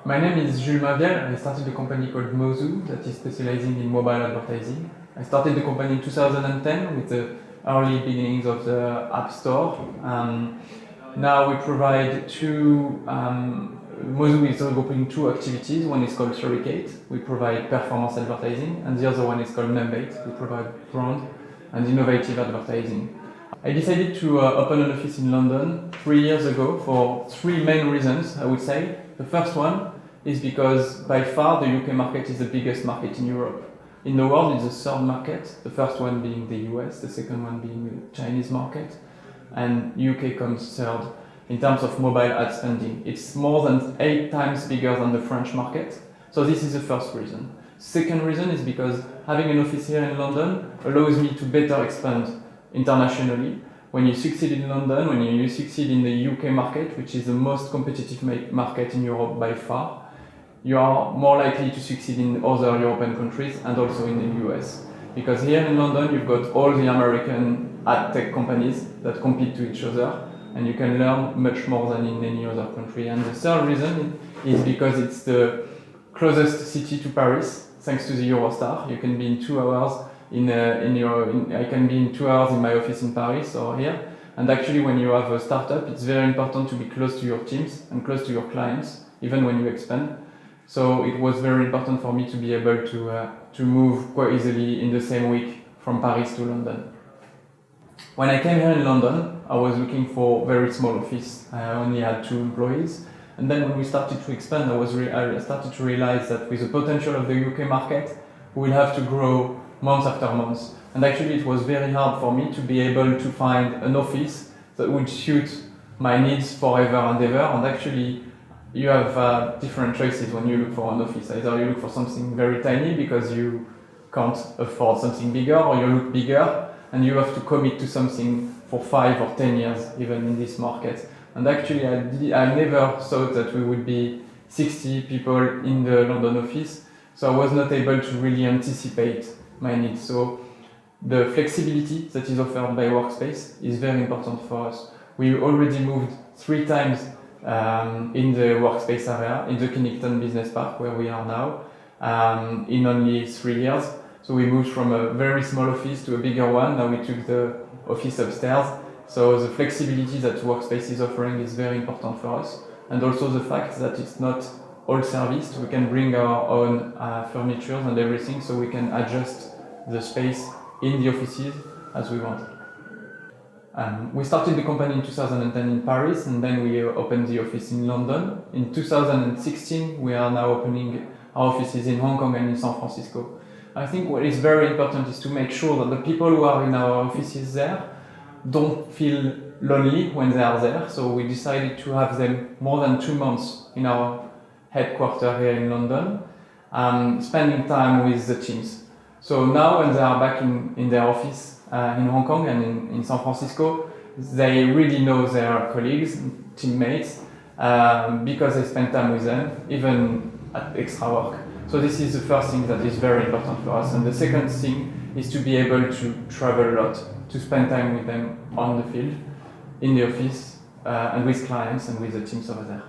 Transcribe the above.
My name is Jules Minvielle. I started a company called Mozoo that is specializing in mobile advertising. I started the company in 2010 with the early beginnings of the App Store. Now we provide Mozoo is developing two activities. One is called Surricate. We provide performance advertising, and the other one is called Membate. We provide brand and innovative advertising. I decided to open an office in London 3 years ago for three main reasons, I would say. The first one is because by far the UK market is the biggest market in Europe. In the world, it's the third market, the first one being the US, the second one being the Chinese market, and UK comes third in terms of mobile ad spending. It's more than 8 times bigger than the French market. So this is the first reason. Second reason is because having an office here in London allows me to better expand internationally. When you succeed in London, when you succeed in the UK market, which is the most competitive market in Europe by far, you are more likely to succeed in other European countries and also in the US. Because here in London, you've got all the American ad tech companies that compete to each other, and you can learn much more than in any other country. And the third reason is because it's the closest city to Paris, thanks to the Eurostar. You can be in 2 hours I can be in 2 hours in my office in Paris or here. And actually, when you have a startup, it's very important to be close to your teams and close to your clients, even when you expand. So it was very important for me to be able to move quite easily in the same week from Paris to London. When I came here in London, I was looking for a very small office. I only had 2 employees. And then when we started to expand, I started to realize that with the potential of the UK market, we will have to grow month after month. And actually it was very hard for me to be able to find an office that would suit my needs forever and ever. And actually you have different choices when you look for an office. Either you look for something very tiny because you can't afford something bigger, or you look bigger and you have to commit to something for 5 or 10 years, even in this market. And actually I never thought that we would be 60 people in the London office, so I was not able to really anticipate my needs. So the flexibility that is offered by Workspace is very important for us. We already moved 3 times in the Workspace area, in the Kennington business park where we are now, in only 3 years. So we moved from a very small office to a bigger one. Now we took the office upstairs. So the flexibility that Workspace is offering is very important for us. And also the fact that it's not all serviced. We can bring our own furniture and everything, so we can adjust the space in the offices as we want. We started the company in 2010 in Paris, and then we opened the office in London. In 2016, we are now opening our offices in Hong Kong and in San Francisco. I think what is very important is to make sure that the people who are in our offices there don't feel lonely when they are there. So we decided to have them more than 2 months in our headquarters here in London, spending time with the teams. So now when they are back in their office in Hong Kong and in San Francisco, they really know their colleagues, teammates, because they spend time with them, even at extra work. So this is the first thing that is very important for us. And the second thing is to be able to travel a lot, to spend time with them on the field, in the office, and with clients and with the teams over there.